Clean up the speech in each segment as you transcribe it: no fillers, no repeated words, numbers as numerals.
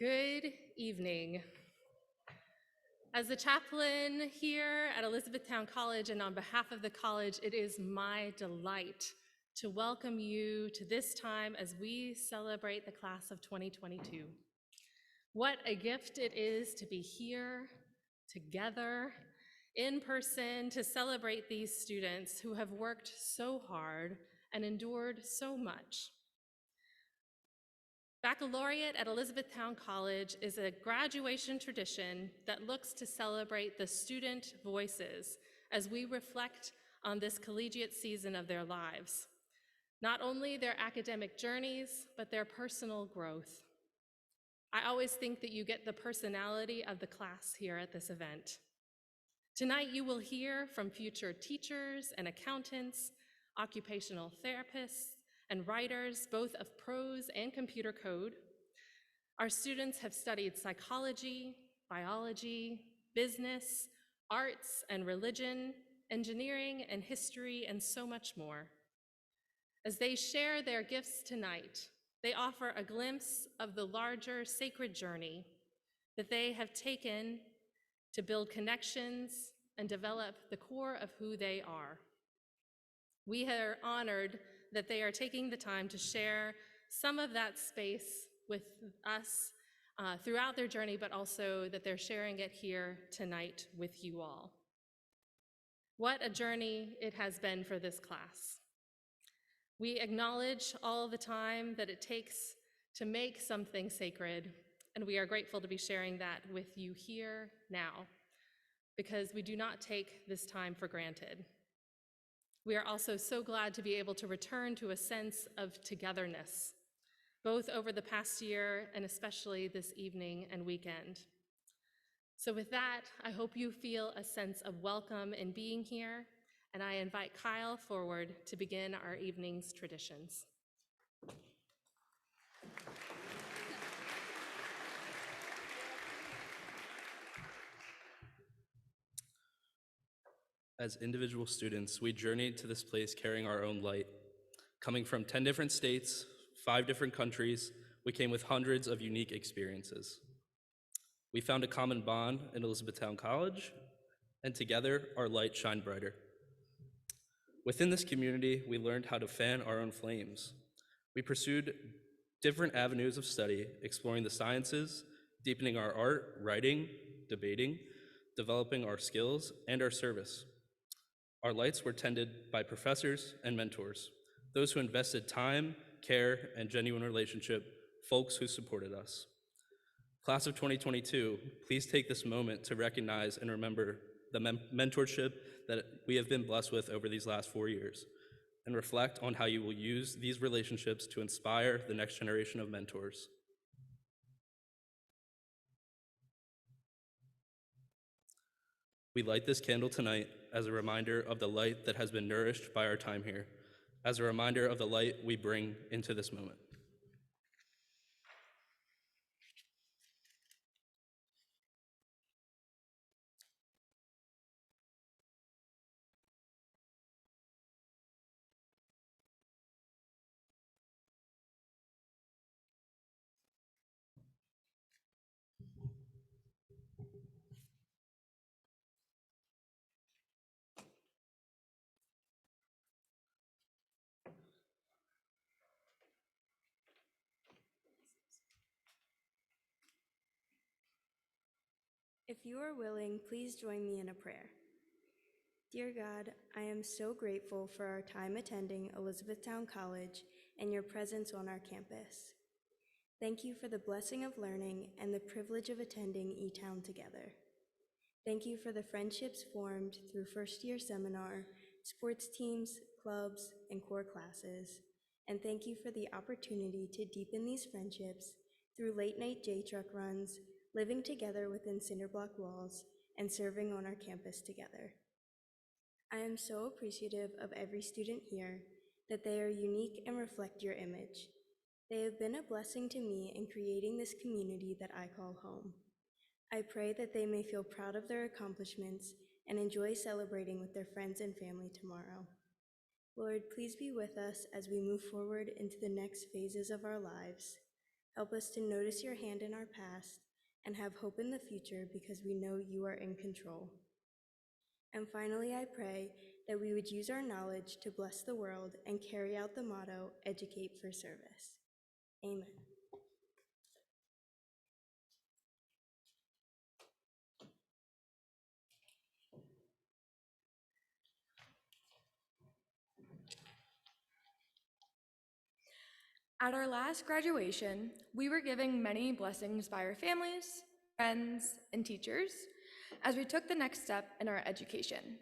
Good evening. As the chaplain here at Elizabethtown College and on behalf of the college, it is my delight to welcome you to this time as we celebrate the class of 2022. What a gift it is to be here together in person to celebrate these students who have worked so hard and endured so much. Baccalaureate at Elizabethtown College is a graduation tradition that looks to celebrate the student voices as we reflect on this collegiate season of their lives. Not only their academic journeys, but their personal growth. I always think that you get the personality of the class here at this event. Tonight you will hear from future teachers and accountants, occupational therapists, and writers, both of prose and computer code. Our students have studied psychology, biology, business, arts and religion, engineering and history, and so much more. As they share their gifts tonight, they offer a glimpse of the larger sacred journey that they have taken to build connections and develop the core of who they are. We are honored that they are taking the time to share some of that space with us throughout their journey, but also that they're sharing it here tonight with you all. What a journey it has been for this class. We acknowledge all the time that it takes to make something sacred, and we are grateful to be sharing that with you here now, because we do not take this time for granted. We are also so glad to be able to return to a sense of togetherness, both over the past year and especially this evening and weekend. So with that, I hope you feel a sense of welcome in being here, and I invite Kyle forward to begin our evening's traditions. As individual students, we journeyed to this place carrying our own light. Coming from 10 different states, 5 different countries, we came with hundreds of unique experiences. We found a common bond in Elizabethtown College, and together our light shined brighter. Within this community, we learned how to fan our own flames. We pursued different avenues of study, exploring the sciences, deepening our art, writing, debating, developing our skills, and our service. Our lights were tended by professors and mentors, those who invested time, care, and genuine relationship, folks who supported us. Class of 2022, please take this moment to recognize and remember the mentorship that we have been blessed with over these last 4 years, and reflect on how you will use these relationships to inspire the next generation of mentors. We light this candle tonight as a reminder of the light that has been nourished by our time here, as a reminder of the light we bring into this moment. If you are willing, please join me in a prayer. Dear God, I am so grateful for our time attending Elizabethtown College and your presence on our campus. Thank you for the blessing of learning and the privilege of attending E-Town together. Thank you for the friendships formed through first-year seminar, sports teams, clubs, and core classes. And thank you for the opportunity to deepen these friendships through late-night J-Truck runs, living together within cinderblock walls, and serving on our campus together. I am so appreciative of every student here, that they are unique and reflect your image. They have been a blessing to me in creating this community that I call home. I pray that they may feel proud of their accomplishments and enjoy celebrating with their friends and family tomorrow. Lord, please be with us as we move forward into the next phases of our lives. Help us to notice your hand in our past and have hope in the future because we know you are in control. And finally, I pray that we would use our knowledge to bless the world and carry out the motto, educate for service. Amen. At our last graduation, we were given many blessings by our families, friends, and teachers as we took the next step in our education.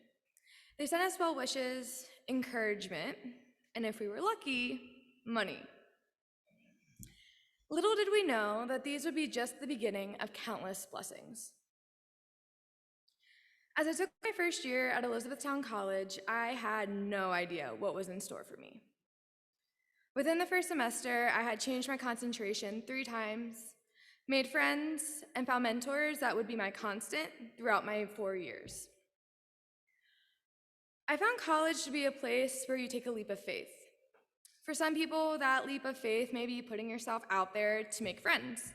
They sent us well wishes, encouragement, and if we were lucky, money. Little did we know that these would be just the beginning of countless blessings. As I took my first year at Elizabethtown College, I had no idea what was in store for me. Within the first semester, I had changed my concentration 3 times, made friends, and found mentors that would be my constant throughout my 4 years. I found college to be a place where you take a leap of faith. For some people, that leap of faith may be putting yourself out there to make friends,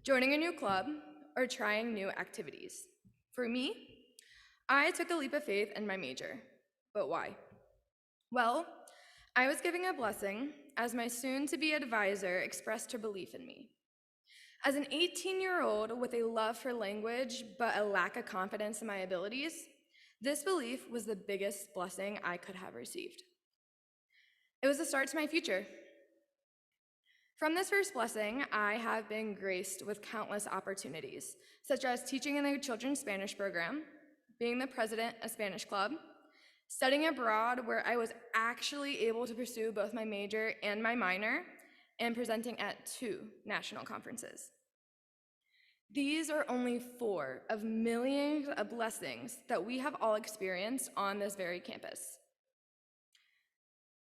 joining a new club, or trying new activities. For me, I took a leap of faith in my major. But why? Well, I was giving a blessing as my soon-to-be advisor expressed her belief in me. As an 18-year-old with a love for language but a lack of confidence in my abilities, this belief was the biggest blessing I could have received. It was the start to my future. From this first blessing, I have been graced with countless opportunities, such as teaching in the children's Spanish program, being the president of Spanish Club, studying abroad where I was actually able to pursue both my major and my minor, and presenting at 2 national conferences. These are only 4 of millions of blessings that we have all experienced on this very campus.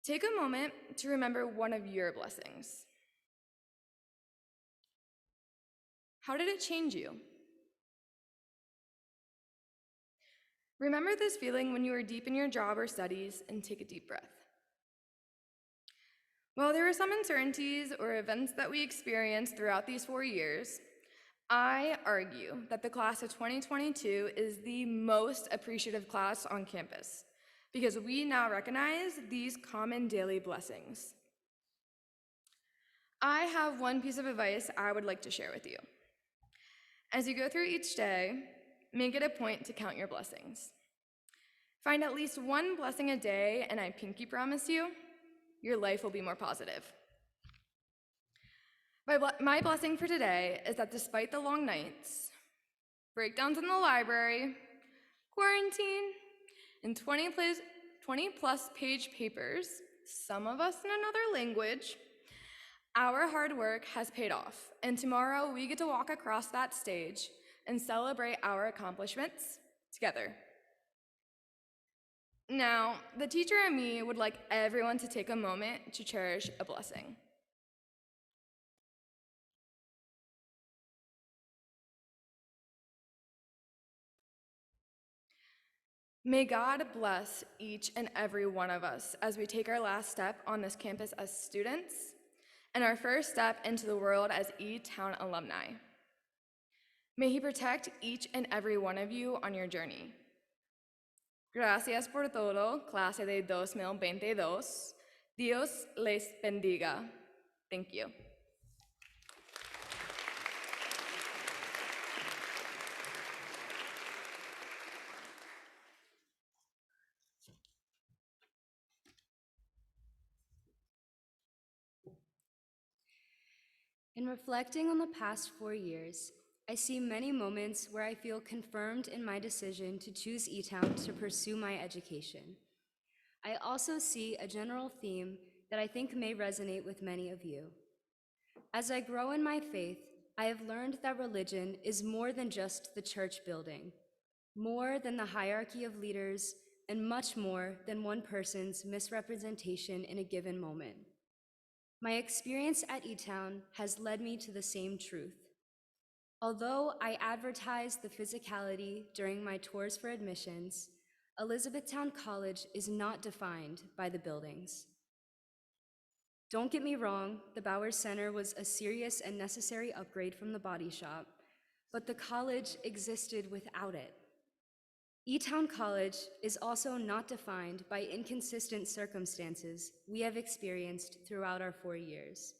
Take a moment to remember one of your blessings. How did it change you? Remember this feeling when you were deep in your job or studies and take a deep breath. While there were some uncertainties or events that we experienced throughout these 4 years, I argue that the class of 2022 is the most appreciative class on campus because we now recognize these common daily blessings. I have one piece of advice I would like to share with you. As you go through each day, make it a point to count your blessings. Find at least one blessing a day, and I pinky promise you, your life will be more positive. My blessing for today is that despite the long nights, breakdowns in the library, quarantine, and 20-plus page papers, some of us in another language, our hard work has paid off, and tomorrow we get to walk across that stage and celebrate our accomplishments together. Now, the teacher and me would like everyone to take a moment to cherish a blessing. May God bless each and every one of us as we take our last step on this campus as students and our first step into the world as E-Town alumni. May He protect each and every one of you on your journey. Gracias por todo, clase de 2022. Dios les bendiga. Thank you. In reflecting on the past 4 years, I see many moments where I feel confirmed in my decision to choose E-Town to pursue my education. I also see a general theme that I think may resonate with many of you. As I grow in my faith, I have learned that religion is more than just the church building, more than the hierarchy of leaders, and much more than one person's misrepresentation in a given moment. My experience at E-Town has led me to the same truth. Although I advertised the physicality during my tours for admissions, Elizabethtown College is not defined by the buildings. Don't get me wrong, the Bowers Center was a serious and necessary upgrade from the body shop, but the college existed without it. E-Town College is also not defined by inconsistent circumstances we have experienced throughout our 4 years.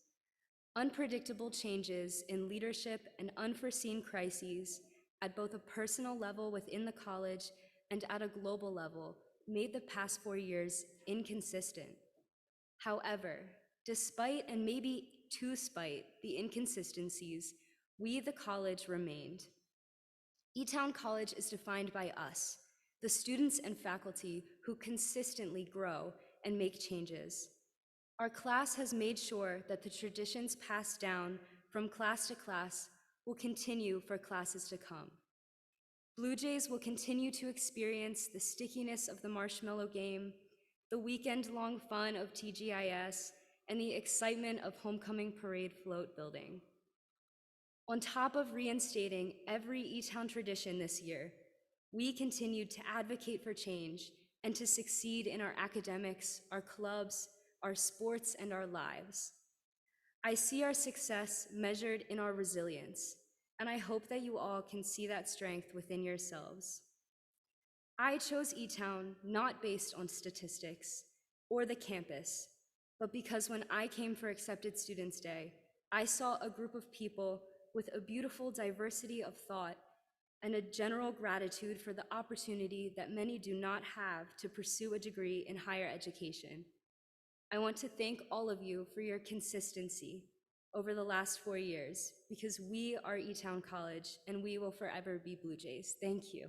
Unpredictable changes in leadership and unforeseen crises at both a personal level within the college and at a global level made the past 4 years inconsistent. However, despite and maybe to spite the inconsistencies, we, the college, remained. E-Town College is defined by us, the students and faculty who consistently grow and make changes. Our class has made sure that the traditions passed down from class to class will continue for classes to come. Blue Jays will continue to experience the stickiness of the marshmallow game, the weekend-long fun of TGIS, and the excitement of homecoming parade float building. On top of reinstating every E-Town tradition this year, we continued to advocate for change and to succeed in our academics, our clubs, our sports, and our lives. I see our success measured in our resilience, and I hope that you all can see that strength within yourselves. I chose E-Town not based on statistics or the campus, but because when I came for Accepted Students Day, I saw a group of people with a beautiful diversity of thought and a general gratitude for the opportunity that many do not have to pursue a degree in higher education. I want to thank all of you for your consistency over the last 4 years, because we are E-Town College and we will forever be Blue Jays. Thank you.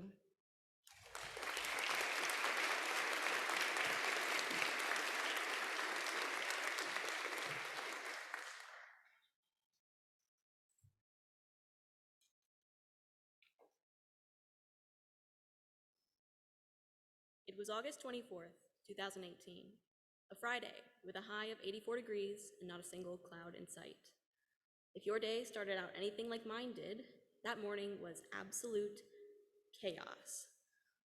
It was August 24th, 2018, a Friday with a high of 84 degrees and not a single cloud in sight. If your day started out anything like mine did, that morning was absolute chaos,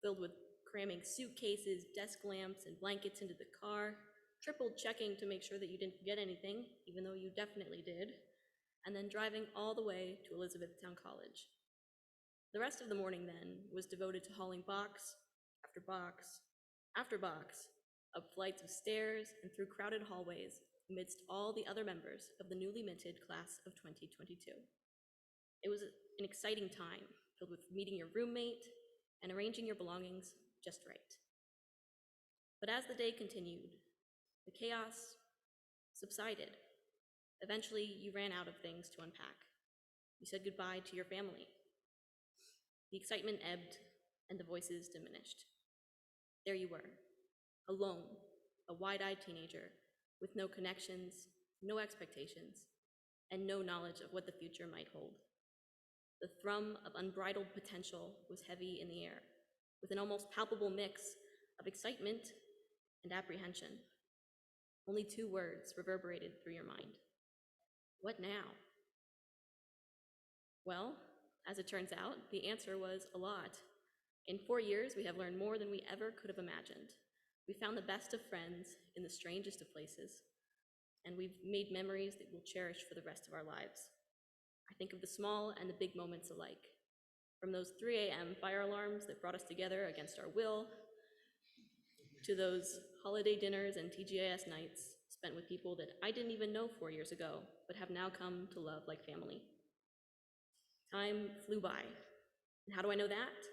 filled with cramming suitcases, desk lamps, and blankets into the car, triple checking to make sure that you didn't forget anything, even though you definitely did, and then driving all the way to Elizabethtown College. The rest of the morning then was devoted to hauling box after box after box up flights of stairs and through crowded hallways amidst all the other members of the newly minted class of 2022. It was an exciting time filled with meeting your roommate and arranging your belongings just right. But as the day continued, the chaos subsided. Eventually, you ran out of things to unpack. You said goodbye to your family. The excitement ebbed and the voices diminished. There you were, alone, a wide-eyed teenager with no connections, no expectations, and no knowledge of what the future might hold. The thrum of unbridled potential was heavy in the air, with an almost palpable mix of excitement and apprehension. Only 2 words reverberated through your mind. What now? Well, as it turns out, the answer was a lot. In 4 years, we have learned more than we ever could have imagined. We found the best of friends in the strangest of places, and we've made memories that we'll cherish for the rest of our lives. I think of the small and the big moments alike, from those 3 a.m. fire alarms that brought us together against our will, to those holiday dinners and TGIS nights spent with people that I didn't even know 4 years ago, but have now come to love like family. Time flew by. And how do I know that?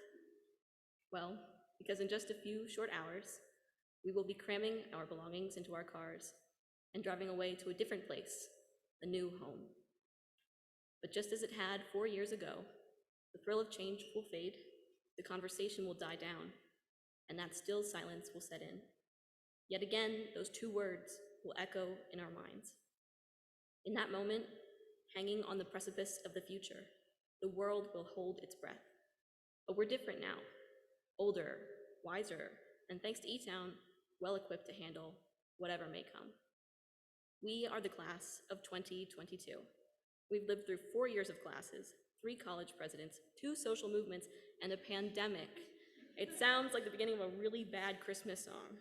Well, because in just a few short hours, we will be cramming our belongings into our cars and driving away to a different place, a new home. But just as it had 4 years ago, the thrill of change will fade, the conversation will die down, and that still silence will set in. Yet again, those 2 words will echo in our minds. In that moment, hanging on the precipice of the future, the world will hold its breath. But we're different now, older, wiser, and thanks to E-Town, well-equipped to handle whatever may come. We are the class of 2022. We've lived through 4 years of classes, 3 college presidents, 2 social movements, and a pandemic. It sounds like the beginning of a really bad Christmas song.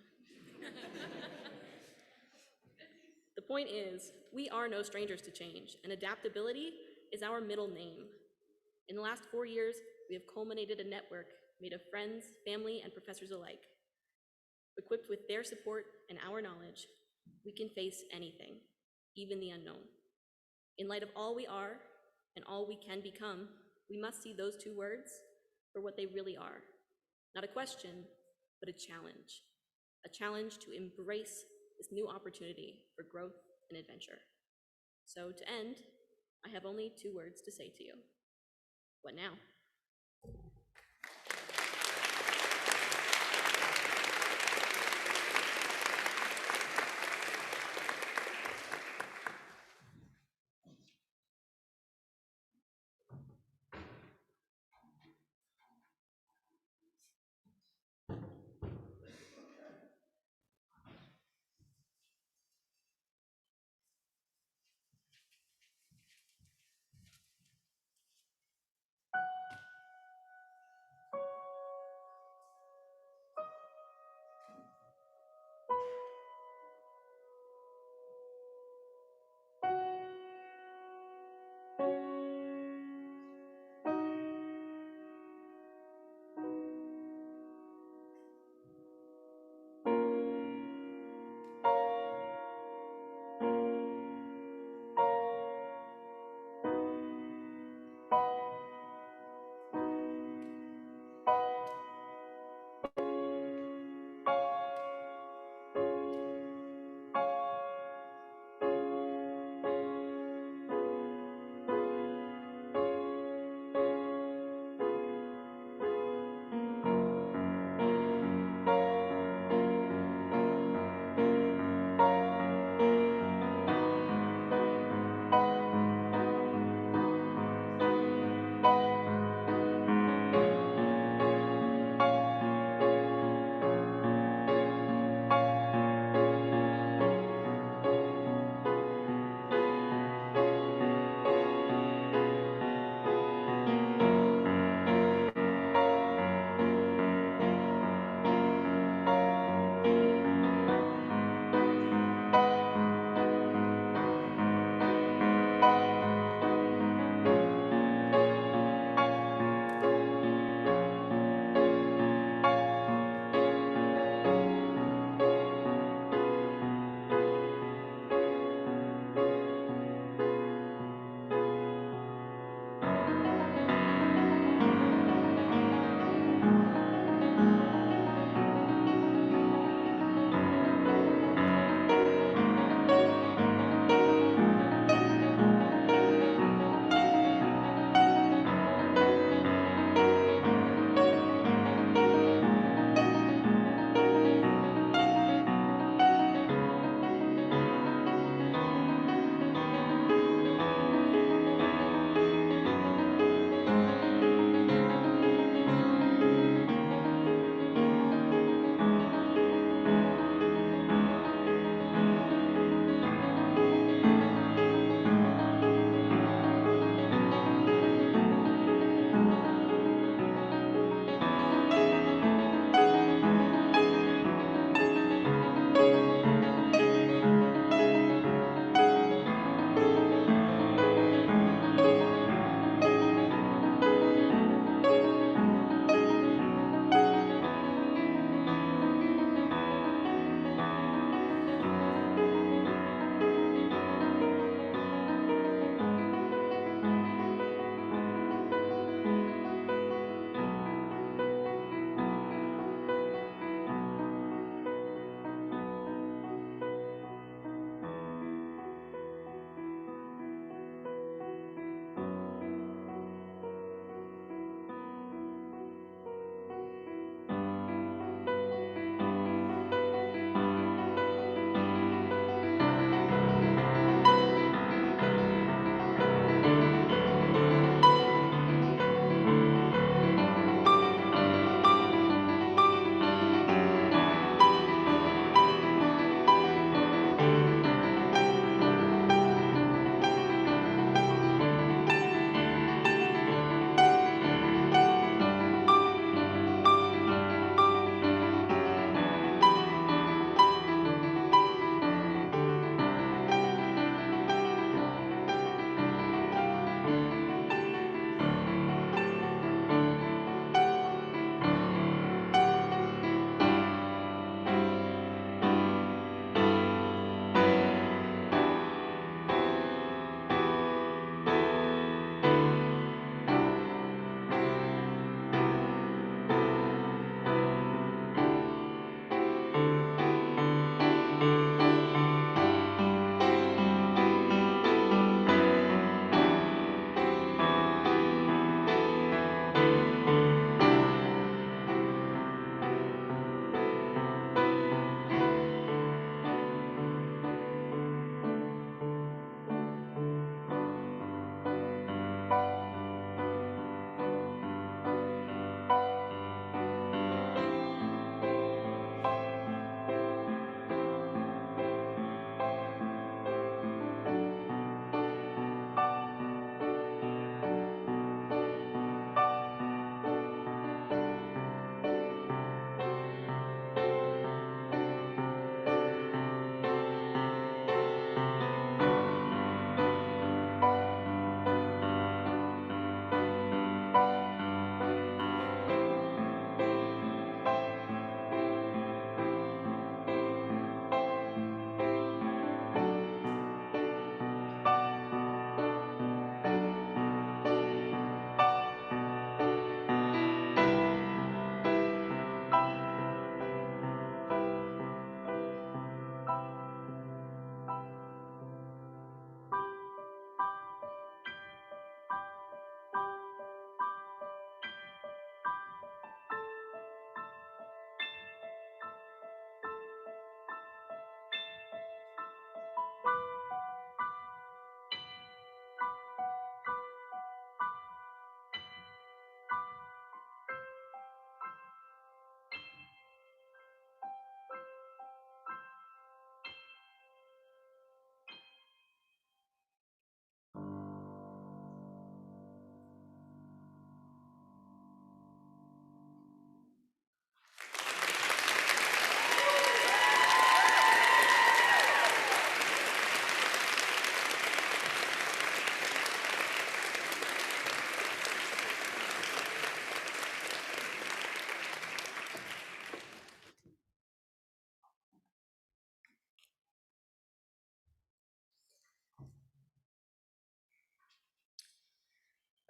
The point is, we are no strangers to change, and adaptability is our middle name. In the last 4 years, we have culminated a network made of friends, family, and professors alike. Equipped with their support and our knowledge, we can face anything, even the unknown. In light of all we are and all we can become, we must see those two words for what they really are. Not a question, but a challenge. A challenge to embrace this new opportunity for growth and adventure. So to end, I have only 2 words to say to you. What now?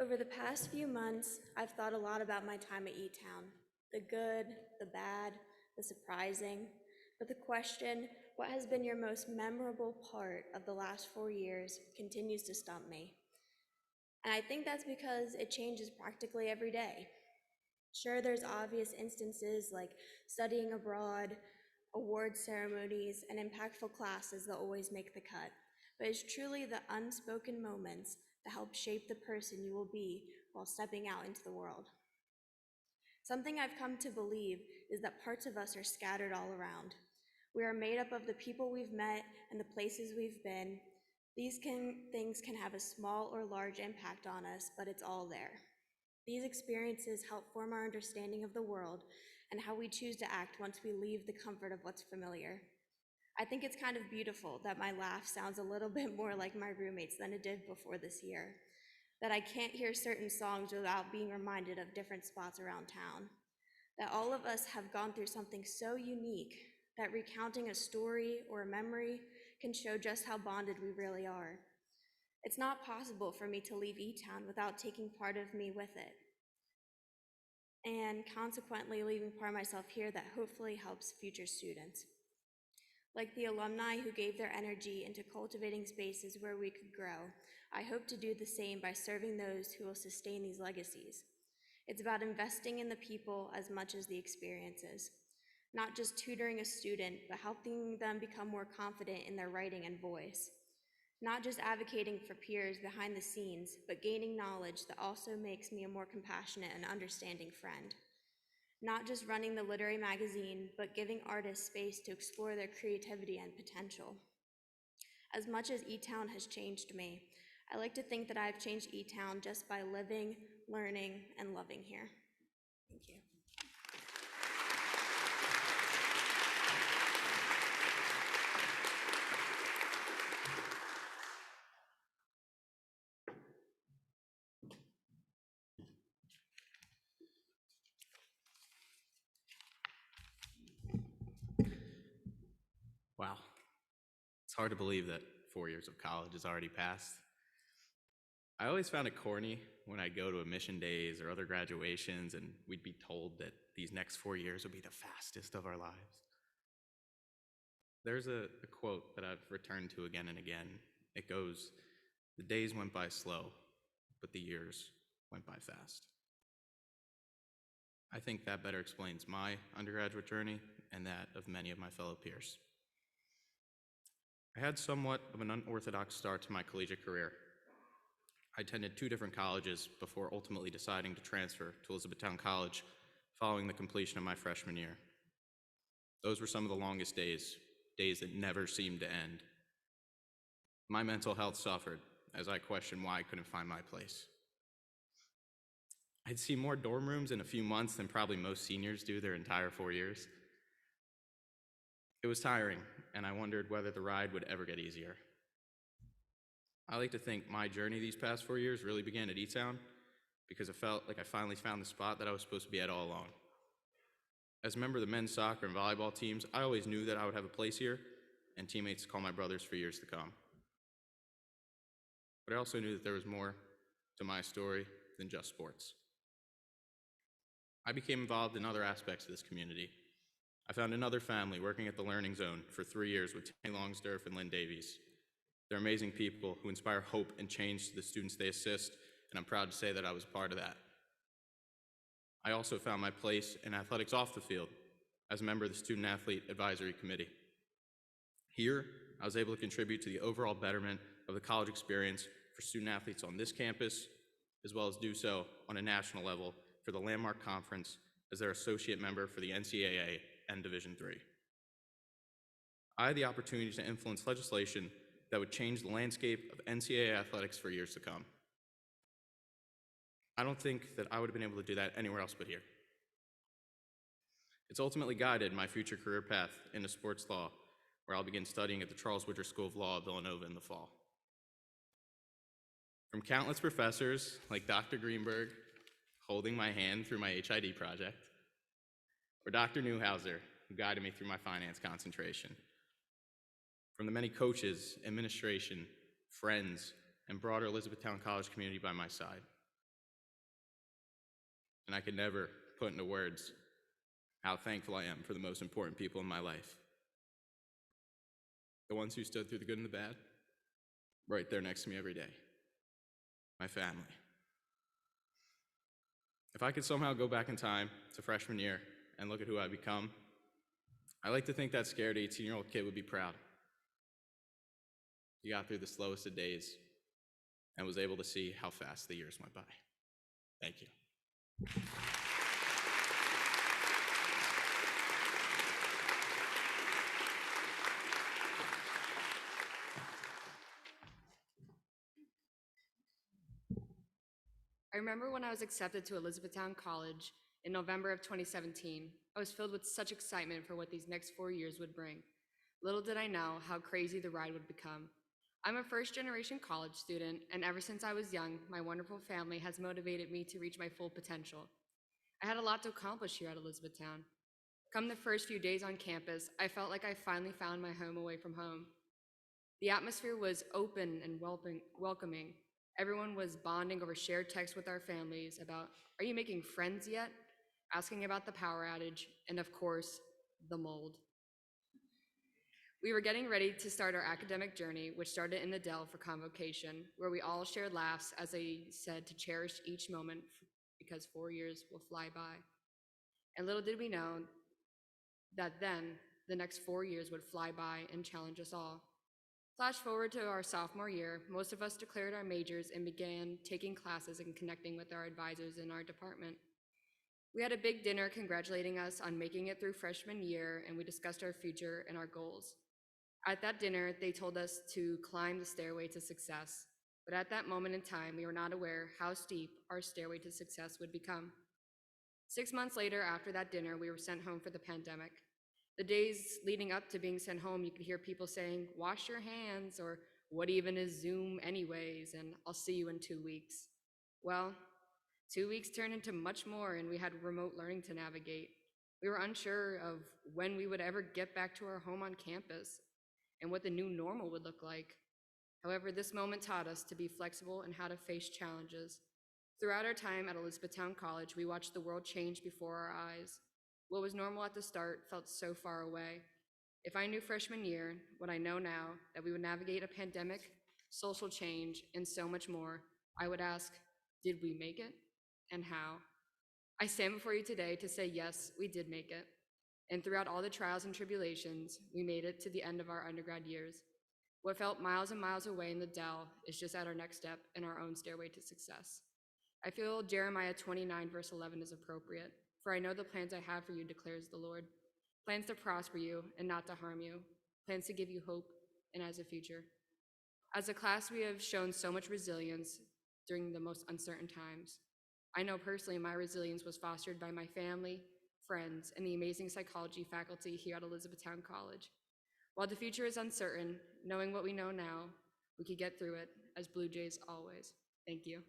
Over the past few months, I've thought a lot about my time at E-Town. The good, the bad, the surprising. But the question, what has been your most memorable part of the last 4 years, continues to stump me. And I think that's because it changes practically every day. Sure, there's obvious instances like studying abroad, award ceremonies, and impactful classes that always make the cut. But it's truly the unspoken moments that help shape the person you will be while stepping out into the world. Something I've come to believe is that parts of us are scattered all around. We are made up of the people we've met and the places we've been. These things can have a small or large impact on us, but it's all there. These experiences help form our understanding of the world and how we choose to act once we leave the comfort of what's familiar. I think it's kind of beautiful that my laugh sounds a little bit more like my roommates than it did before this year, that I can't hear certain songs without being reminded of different spots around town, that all of us have gone through something so unique that recounting a story or a memory can show just how bonded we really are. It's not possible for me to leave E-Town without taking part of me with it, and consequently leaving part of myself here that hopefully helps future students. Like the alumni who gave their energy into cultivating spaces where we could grow, I hope to do the same by serving those who will sustain these legacies. It's about investing in the people as much as the experiences, not just tutoring a student, but helping them become more confident in their writing and voice. Not just advocating for peers behind the scenes, but gaining knowledge that also makes me a more compassionate and understanding friend. Not just running the literary magazine, but giving artists space to explore their creativity and potential. As much as E-Town has changed me, I like to think that I've changed E-Town just by living, learning, and loving here. Thank you. Wow. It's hard to believe that 4 years of college has already passed. I always found it corny when I'd go to admission days or other graduations and we'd be told that these next 4 years would be the fastest of our lives. There's a quote that I've returned to again and again. It goes, "The days went by slow, but the years went by fast." I think that better explains my undergraduate journey and that of many of my fellow peers. I had somewhat of an unorthodox start to my collegiate career. I attended 2 different colleges before ultimately deciding to transfer to Elizabethtown College following the completion of my freshman year. Those were some of the longest days that never seemed to end. My mental health suffered as I questioned why I couldn't find my place. I'd seen more dorm rooms in a few months than probably most seniors do their entire 4 years. It was tiring, and I wondered whether the ride would ever get easier. I like to think my journey these past 4 years really began at E-Town because it felt like I finally found the spot that I was supposed to be at all along. As a member of the men's soccer and volleyball teams, I always knew that I would have a place here and teammates to call my brothers for years to come. But I also knew that there was more to my story than just sports. I became involved in other aspects of this community. I found another family working at the Learning Zone for 3 years with Tammy Longsdorf and Lynn Davies. They're amazing people who inspire hope and change to the students they assist, and I'm proud to say that I was a part of that. I also found my place in athletics off the field as a member of the Student Athlete Advisory Committee. Here, I was able to contribute to the overall betterment of the college experience for student athletes on this campus, as well as do so on a national level for the Landmark Conference as their associate member for the NCAA and Division III. I had the opportunity to influence legislation that would change the landscape of NCAA athletics for years to come. I don't think that I would have been able to do that anywhere else but here. It's ultimately guided my future career path into sports law, where I'll begin studying at the Charles Woodger School of Law at Villanova in the fall. From countless professors like Dr. Greenberg holding my hand through my HID project, or Dr. Newhauser, who guided me through my finance concentration. From the many coaches, administration, friends, and broader Elizabethtown College community by my side. and I could never put into words how thankful I am for the most important people in my life. The ones who stood through the good and the bad, right there next to me every day. My family. If I could somehow go back in time to freshman year and look at who I've become, I like to think that scared 18-year-old kid would be proud. He got through the slowest of days and was able to see how fast the years went by. Thank you. I remember when I was accepted to Elizabethtown College in November of 2017. I was filled with such excitement for what these next 4 years would bring. Little did I know how crazy the ride would become. I'm a first-generation college student, and ever since I was young, my wonderful family has motivated me to reach my full potential. I had a lot to accomplish here at Elizabethtown. Come the first few days on campus, I felt like I finally found my home away from home. The atmosphere was open and welcoming. Everyone was bonding over shared texts with our families about, "Are you making friends yet?" Asking about the power outage, and of course, the mold. We were getting ready to start our academic journey, which started in the Dell for convocation, where we all shared laughs as they said to cherish each moment because 4 years will fly by. And little did we know that then the next 4 years would fly by and challenge us all. Flash forward to our sophomore year, most of us declared our majors and began taking classes and connecting with our advisors in our department. We had a big dinner congratulating us on making it through freshman year, and we discussed our future and our goals. At that dinner, they told us to climb the stairway to success, but at that moment in time, we were not aware how steep our stairway to success would become. 6 months later, after that dinner, we were sent home for the pandemic. The days leading up to being sent home, you could hear people saying, "Wash your hands," or "What even is Zoom anyways?" and "I'll see you in 2 weeks." Well, 2 weeks turned into much more, and we had remote learning to navigate. We were unsure of when we would ever get back to our home on campus and what the new normal would look like. However, this moment taught us to be flexible and how to face challenges. Throughout our time at Elizabethtown College, we watched the world change before our eyes. What was normal at the start felt so far away. If I knew freshman year what I know now, that we would navigate a pandemic, social change, and so much more, I would ask, did we make it? And how? I stand before you today to say yes, we did make it. And throughout all the trials and tribulations, we made it to the end of our undergrad years. What felt miles and miles away in the Dell is just at our next step in our own stairway to success. I feel Jeremiah 29 verse 11 is appropriate. For I know the plans I have for you, declares the Lord. Plans to prosper you and not to harm you. Plans to give you hope and as a future. As a class, we have shown so much resilience during the most uncertain times. I know personally my resilience was fostered by my family, friends, and the amazing psychology faculty here at Elizabethtown College. While the future is uncertain, knowing what we know now, we could get through it as Blue Jays always. Thank you.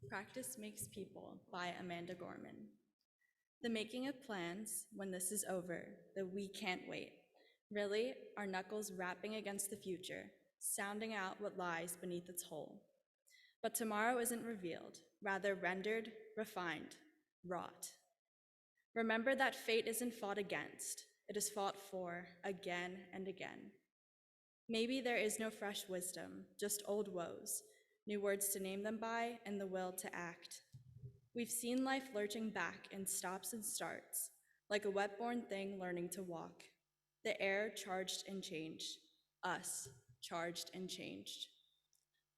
Practice Makes People by Amanda Gorman. The making of plans, when this is over, the we can't wait. Really, our knuckles rapping against the future, sounding out what lies beneath its hole. But tomorrow isn't revealed, rather rendered, refined, wrought. Remember that fate isn't fought against, it is fought for again and again. Maybe there is no fresh wisdom, just old woes, new words to name them by, and the will to act. We've seen life lurching back in stops and starts, like a wet-born thing learning to walk. The air charged and changed, us charged and changed.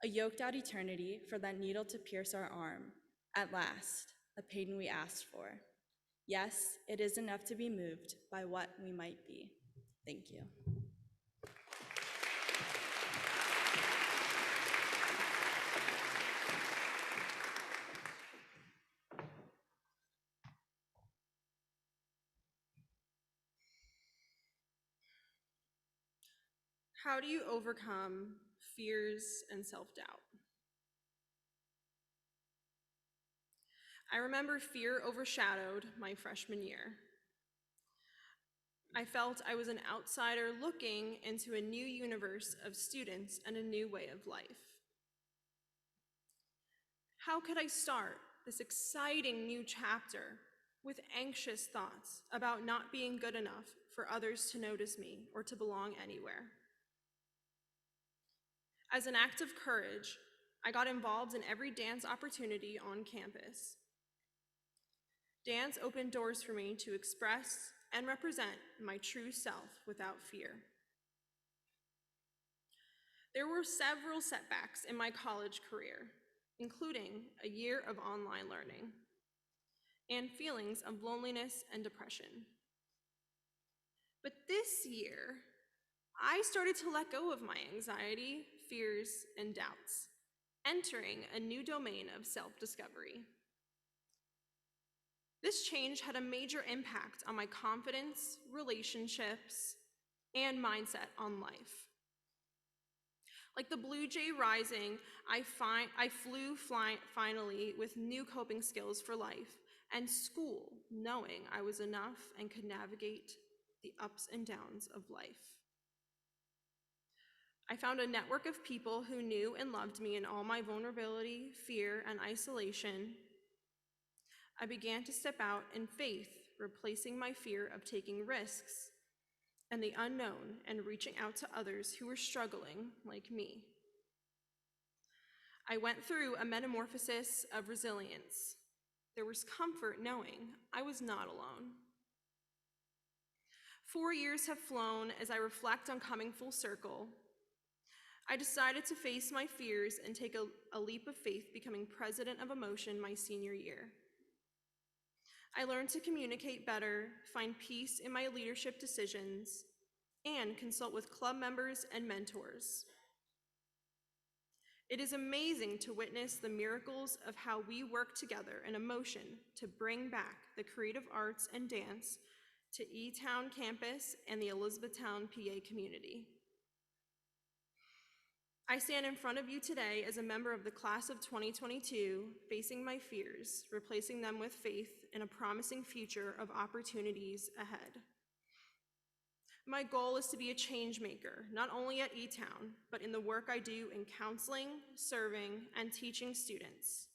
A yoked-out eternity for that needle to pierce our arm. At last, a pain we asked for. Yes, it is enough to be moved by what we might be. Thank you. How do you overcome fears and self-doubt? I remember fear overshadowed my freshman year. I felt I was an outsider looking into a new universe of students and a new way of life. How could I start this exciting new chapter with anxious thoughts about not being good enough for others to notice me or to belong anywhere? As an act of courage, I got involved in every dance opportunity on campus. Dance opened doors for me to express and represent my true self without fear. There were several setbacks in my college career, including a year of online learning and feelings of loneliness and depression. But this year, I started to let go of my anxiety, fears, and doubts, entering a new domain of self-discovery. This change had a major impact on my confidence, relationships, and mindset on life. Like the blue jay rising, I flew finally with new coping skills for life and school, knowing I was enough and could navigate the ups and downs of life. I found a network of people who knew and loved me in all my vulnerability, fear, and isolation. I began to step out in faith, replacing my fear of taking risks and the unknown and reaching out to others who were struggling like me. I went through a metamorphosis of resilience. There was comfort knowing I was not alone. 4 years have flown as I reflect on coming full circle. I decided to face my fears and take a leap of faith, becoming president of Emotion my senior year. I learned to communicate better, find peace in my leadership decisions, and consult with club members and mentors. It is amazing to witness the miracles of how we work together in Emotion to bring back the creative arts and dance to E-Town campus and the Elizabethtown, PA community. I stand in front of you today as a member of the class of 2022, facing my fears, replacing them with faith in a promising future of opportunities ahead. My goal is to be a change maker, not only at E-Town, but in the work I do in counseling, serving, and teaching students.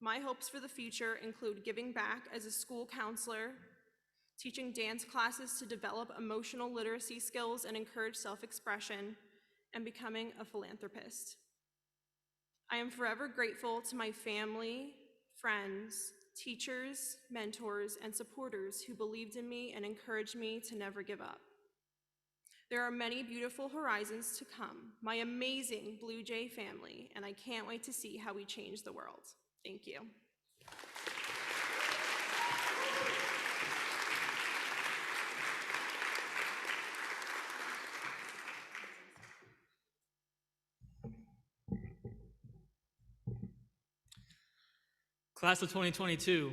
My hopes for the future include giving back as a school counselor, teaching dance classes to develop emotional literacy skills and encourage self-expression, and becoming a philanthropist. I am forever grateful to my family, friends, teachers, mentors, and supporters who believed in me and encouraged me to never give up. There are many beautiful horizons to come, my amazing Blue Jay family, and I can't wait to see how we change the world. Thank you. Class of 2022.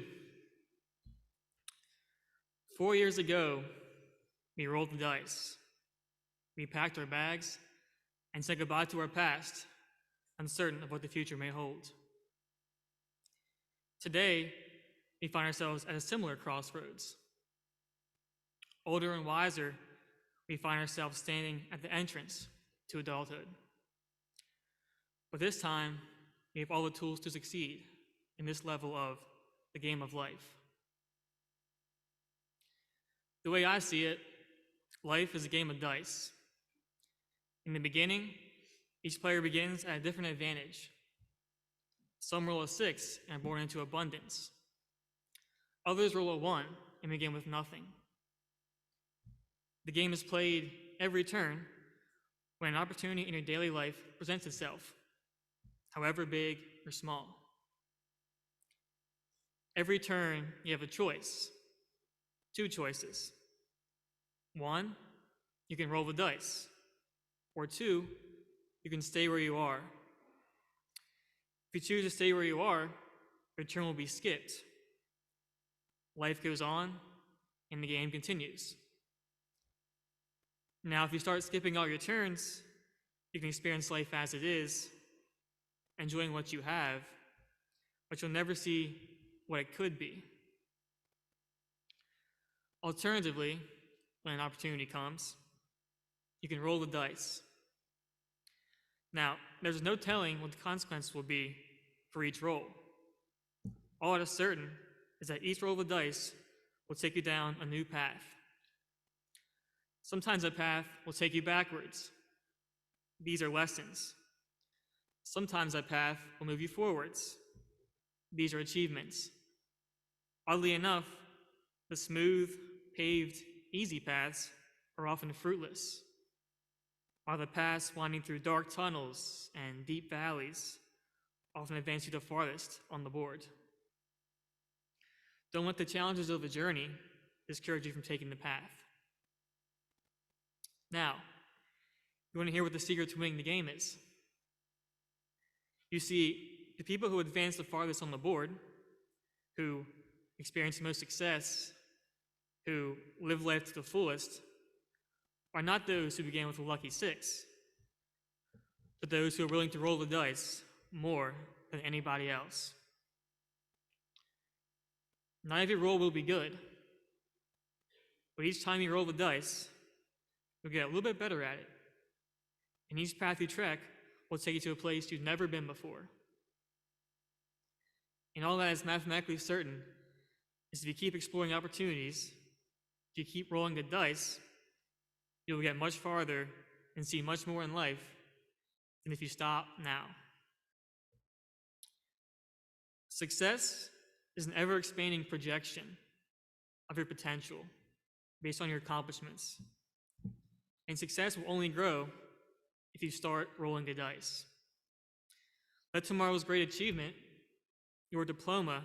4 years ago, we rolled the dice. We packed our bags and said goodbye to our past, uncertain of what the future may hold. Today, we find ourselves at a similar crossroads. Older and wiser, we find ourselves standing at the entrance to adulthood. But this time, we have all the tools to succeed in this level of the game of life. The way I see it, life is a game of dice. In the beginning, each player begins at a different advantage. Some roll a 6 and are born into abundance. Others roll a 1 and begin with nothing. The game is played every turn when an opportunity in your daily life presents itself, however big or small. Every turn, you have a choice, 2 choices. 1, you can roll the dice, or 2, you can stay where you are. If you choose to stay where you are, your turn will be skipped. Life goes on, and the game continues. Now, if you start skipping all your turns, you can experience life as it is, enjoying what you have, but you'll never see what it could be. Alternatively, when an opportunity comes, you can roll the dice. Now, there's no telling what the consequences will be for each roll. All that is certain is that each roll of the dice will take you down a new path. Sometimes that path will take you backwards. These are lessons. Sometimes that path will move you forwards. These are achievements. Oddly enough, the smooth, paved, easy paths are often fruitless, while the paths winding through dark tunnels and deep valleys often advance you the farthest on the board. Don't let the challenges of the journey discourage you from taking the path. Now, you want to hear what the secret to winning the game is? You see, the people who advance the farthest on the board, who experience the most success, who live life to the fullest, are not those who began with a lucky 6, but those who are willing to roll the dice more than anybody else. Not every roll will be good, but each time you roll the dice, you'll get a little bit better at it. And each path you trek will take you to a place you've never been before. And all that is mathematically certain is if you keep exploring opportunities, if you keep rolling the dice, you'll get much farther and see much more in life than if you stop now. Success is an ever-expanding projection of your potential based on your accomplishments. And success will only grow if you start rolling the dice. Let tomorrow's great achievement, your diploma,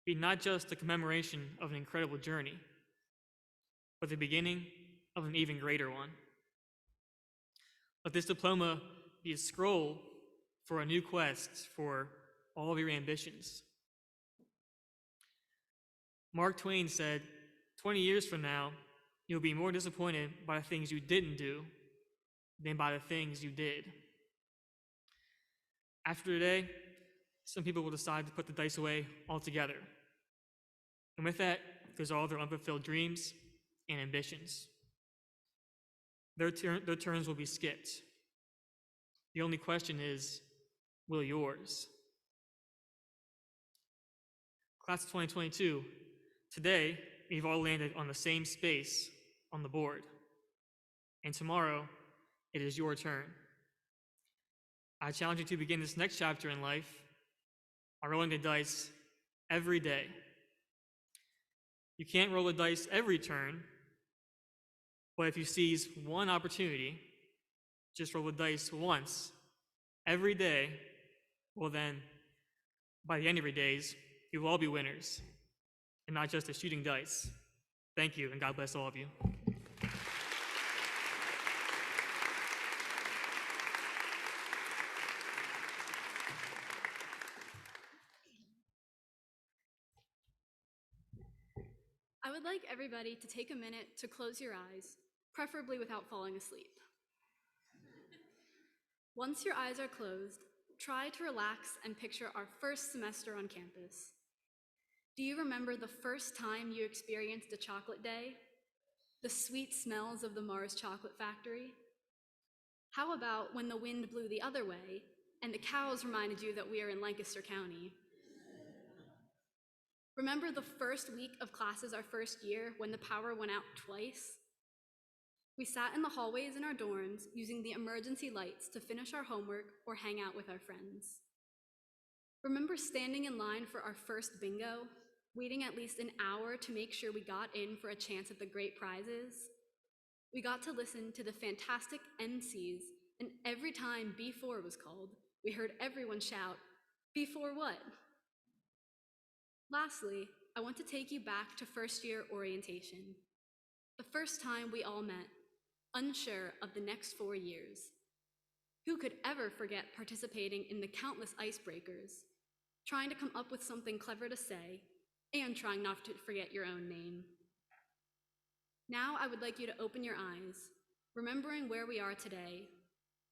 be not just a commemoration of an incredible journey, but the beginning of an even greater one. Let this diploma be a scroll for a new quest for all of your ambitions. Mark Twain said, 20 years from now, you'll be more disappointed by the things you didn't do than by the things you did. After today, some people will decide to put the dice away altogether. And with that goes all their unfulfilled dreams and ambitions. Their turns will be skipped. The only question is, will yours? Class of 2022, today we've all landed on the same space on the board. And tomorrow, it is your turn. I challenge you to begin this next chapter in life by rolling the dice every day. You can't roll the dice every turn, but if you seize one opportunity, just roll the dice once every day, well then, by the end of your days, you will all be winners, and not just at shooting dice. Thank you, and God bless all of you. I would like everybody to take a minute to close your eyes, preferably without falling asleep. Once your eyes are closed, try to relax and picture our first semester on campus. Do you remember the first time you experienced a chocolate day? The sweet smells of the Mars Chocolate Factory? How about when the wind blew the other way and the cows reminded you that we are in Lancaster County? Remember the first week of classes our first year when the power went out twice? We sat in the hallways in our dorms using the emergency lights to finish our homework or hang out with our friends. Remember standing in line for our first bingo, waiting at least an hour to make sure we got in for a chance at the great prizes? We got to listen to the fantastic MCs, and every time B4 was called, we heard everyone shout, "B4 what?" Lastly, I want to take you back to first year orientation. The first time we all met, unsure of the next 4 years. Who could ever forget participating in the countless icebreakers, trying to come up with something clever to say, and trying not to forget your own name? Now I would like you to open your eyes, remembering where we are today,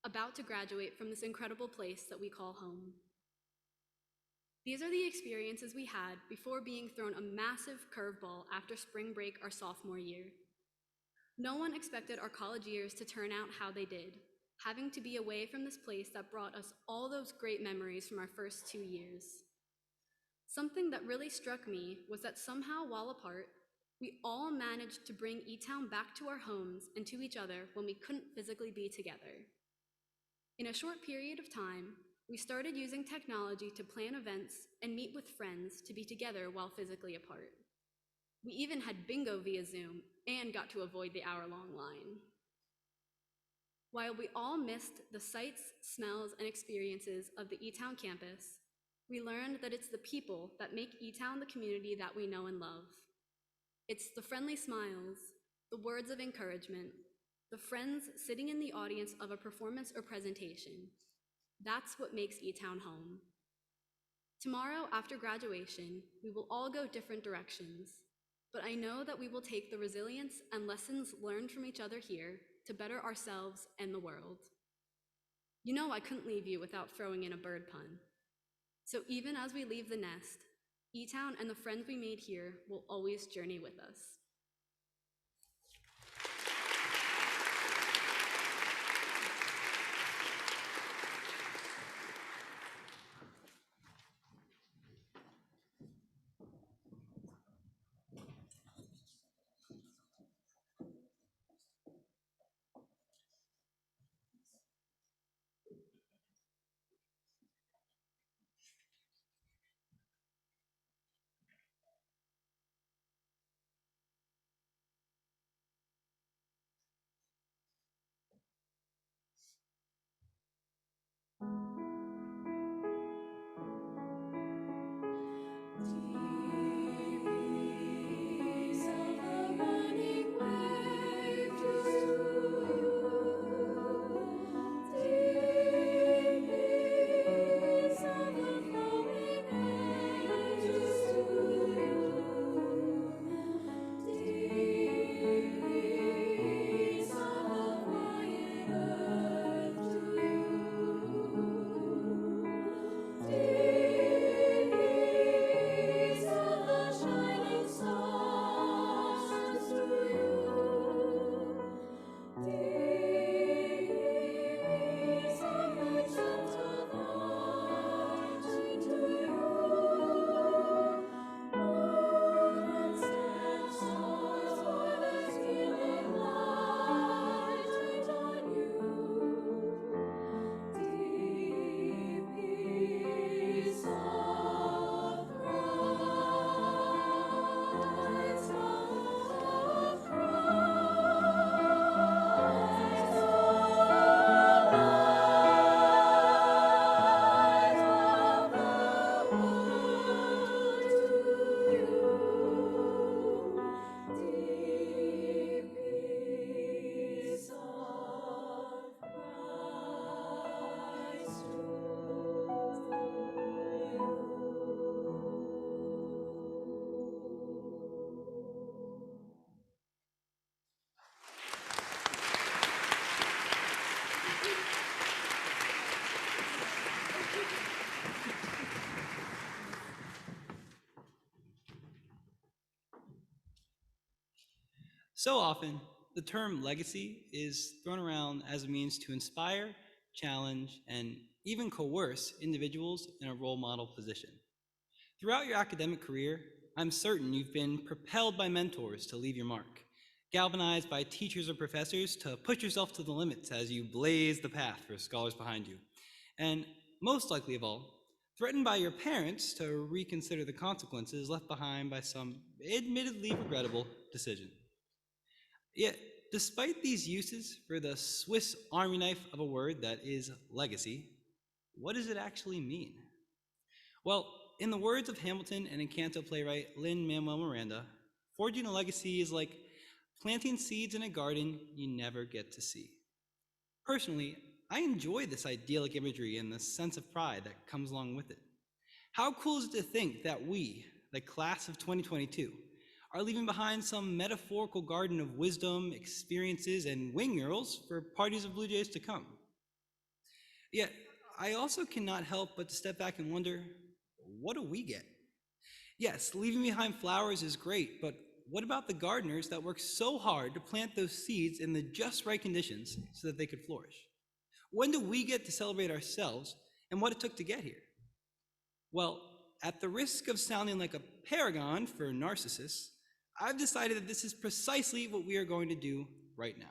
about to graduate from this incredible place that we call home. These are the experiences we had before being thrown a massive curveball after spring break our sophomore year. No one expected our college years to turn out how they did, having to be away from this place that brought us all those great memories from our first 2 years. Something that really struck me was that somehow, while apart, we all managed to bring E-Town back to our homes and to each other when we couldn't physically be together. In a short period of time, we started using technology to plan events and meet with friends to be together while physically apart. We even had bingo via Zoom and got to avoid the hour-long line. While we all missed the sights, smells, and experiences of the E-Town campus, we learned that it's the people that make E-Town the community that we know and love. It's the friendly smiles, the words of encouragement, the friends sitting in the audience of a performance or presentation. That's what makes E-Town home. Tomorrow, after graduation, we will all go different directions, but I know that we will take the resilience and lessons learned from each other here to better ourselves and the world. You know I couldn't leave you without throwing in a bird pun. So even as we leave the nest, E-Town and the friends we made here will always journey with us. So often, the term legacy is thrown around as a means to inspire, challenge, and even coerce individuals in a role model position. Throughout your academic career, I'm certain you've been propelled by mentors to leave your mark, galvanized by teachers or professors to push yourself to the limits as you blaze the path for scholars behind you, and most likely of all, threatened by your parents to reconsider the consequences left behind by some admittedly regrettable decision. Yet, despite these uses for the Swiss Army knife of a word that is legacy, what does it actually mean? Well, in the words of Hamilton and Encanto playwright Lin-Manuel Miranda, forging a legacy is like planting seeds in a garden you never get to see. Personally, I enjoy this idyllic imagery and the sense of pride that comes along with it. How cool is it to think that we, the class of 2022, are leaving behind some metaphorical garden of wisdom, experiences, and wing murals for parties of Blue Jays to come. Yet, I also cannot help but to step back and wonder, what do we get? Yes, leaving behind flowers is great, but what about the gardeners that worked so hard to plant those seeds in the just right conditions so that they could flourish? When do we get to celebrate ourselves and what it took to get here? Well, at the risk of sounding like a paragon for narcissists, I've decided that this is precisely what we are going to do right now.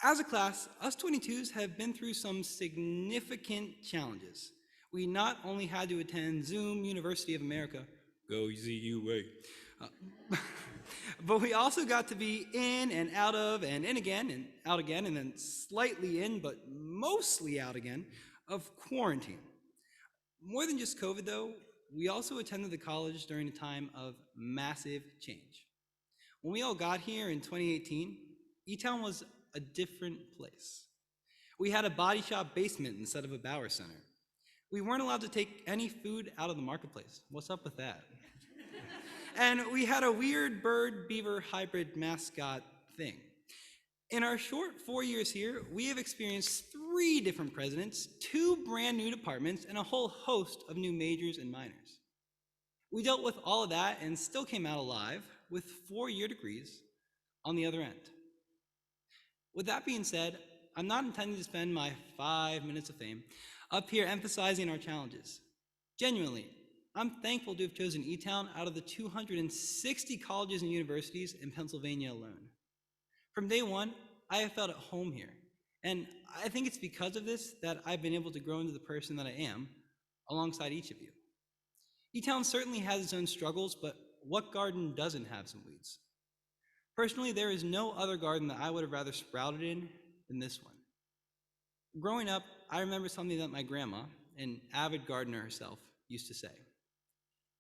As a class, us 22s have been through some significant challenges. We not only had to attend Zoom University of America, go ZUA, but we also got to be in and out of, and in again, and out again, and then slightly in, but mostly out again, of quarantine. More than just COVID, though, we also attended the college during a time of massive change. When we all got here in 2018, E-Town was a different place. We had a body shop basement instead of a Bauer Center. We weren't allowed to take any food out of the marketplace. What's up with that? And we had a weird bird-beaver hybrid mascot thing. In our short 4 years here, we have experienced 3 different presidents, 2 brand new departments, and a whole host of new majors and minors. We dealt with all of that and still came out alive with 4-year degrees on the other end. With that being said, I'm not intending to spend my 5 minutes of fame up here emphasizing our challenges. Genuinely, I'm thankful to have chosen E-Town out of the 260 colleges and universities in Pennsylvania alone. From day one, I have felt at home here, and I think it's because of this that I've been able to grow into the person that I am alongside each of you. E-Town certainly has its own struggles, but what garden doesn't have some weeds? Personally, there is no other garden that I would have rather sprouted in than this one. Growing up, I remember something that my grandma, an avid gardener herself, used to say.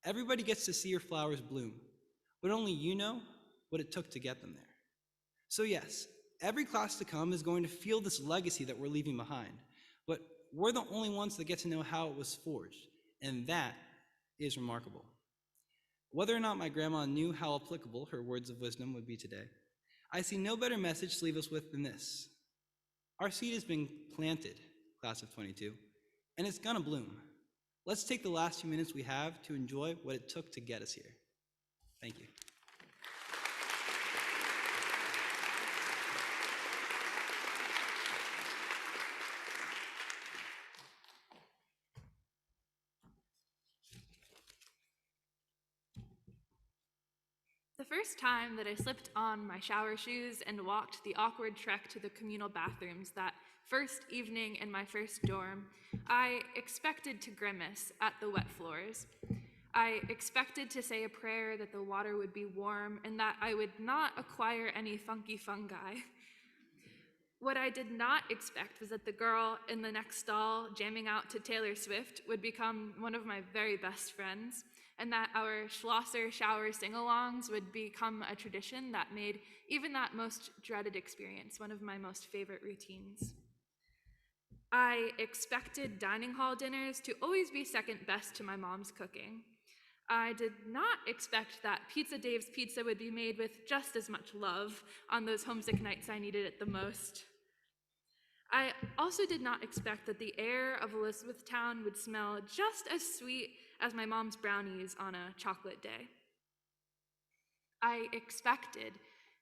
Everybody gets to see your flowers bloom, but only you know what it took to get them there. So yes, every class to come is going to feel this legacy that we're leaving behind, but we're the only ones that get to know how it was forged, and that is remarkable. Whether or not my grandma knew how applicable her words of wisdom would be today, I see no better message to leave us with than this. Our seed has been planted, class of 22, and it's gonna bloom. Let's take the last few minutes we have to enjoy what it took to get us here. Thank you. The first time that I slipped on my shower shoes and walked the awkward trek to the communal bathrooms that first evening in my first dorm, I expected to grimace at the wet floors. I expected to say a prayer that the water would be warm and that I would not acquire any funky fungi. What I did not expect was that the girl in the next stall jamming out to Taylor Swift would become one of my very best friends, and that our Schlosser shower sing-alongs would become a tradition that made even that most dreaded experience one of my most favorite routines. I expected dining hall dinners to always be second best to my mom's cooking. I did not expect that Pizza Dave's pizza would be made with just as much love on those homesick nights I needed it the most. I also did not expect that the air of Elizabethtown would smell just as sweet as my mom's brownies on a chocolate day. I expected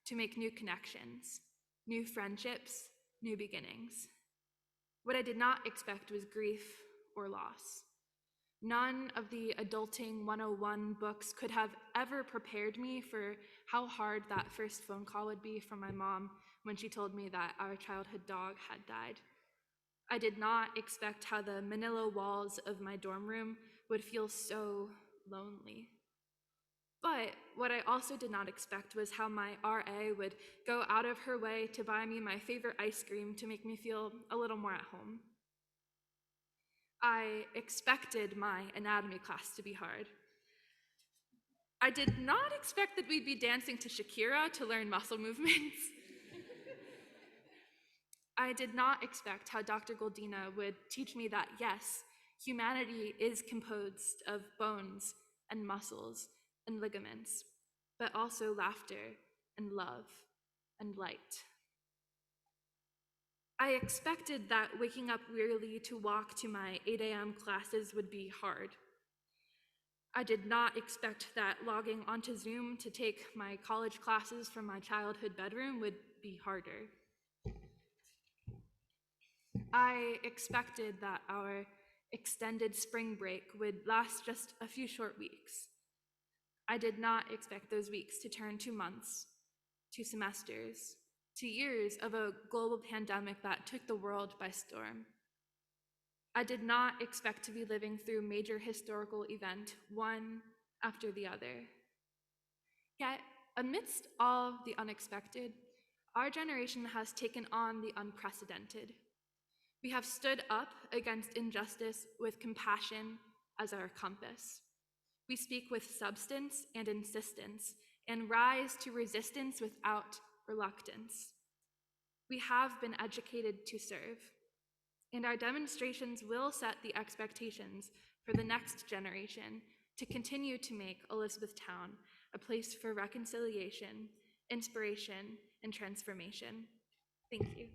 to make new connections, new friendships, new beginnings. What I did not expect was grief or loss. None of the Adulting 101 books could have ever prepared me for how hard that first phone call would be from my mom when she told me that our childhood dog had died. I did not expect how the manila walls of my dorm room would feel so lonely. But what I also did not expect was how my RA would go out of her way to buy me my favorite ice cream to make me feel a little more at home. I expected my anatomy class to be hard. I did not expect that we'd be dancing to Shakira to learn muscle movements. I did not expect how Dr. Goldina would teach me that, yes, humanity is composed of bones and muscles and ligaments, but also laughter and love and light. I expected that waking up wearily to walk to my 8 a.m. classes would be hard. I did not expect that logging onto Zoom to take my college classes from my childhood bedroom would be harder. I expected that our extended spring break would last just a few short weeks. I did not expect those weeks to turn to months, to semesters, to years of a global pandemic that took the world by storm. I did not expect to be living through major historical event, one after the other. Yet, amidst all the unexpected, our generation has taken on the unprecedented. We have stood up against injustice with compassion as our compass. We speak with substance and insistence and rise to resistance without reluctance. We have been educated to serve, and our demonstrations will set the expectations for the next generation to continue to make Elizabethtown a place for reconciliation, inspiration, and transformation. Thank you.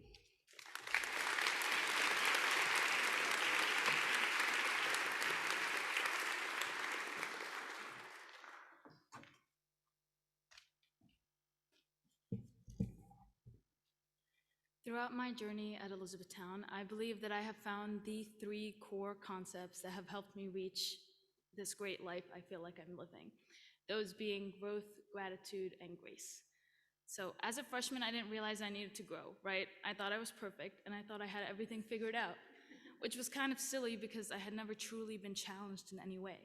Throughout my journey at Elizabethtown, I believe that I have found the 3 core concepts that have helped me reach this great life I feel like I'm living. Those being growth, gratitude, and grace. So as a freshman, I didn't realize I needed to grow, right? I thought I was perfect, and I thought I had everything figured out, which was kind of silly because I had never truly been challenged in any way.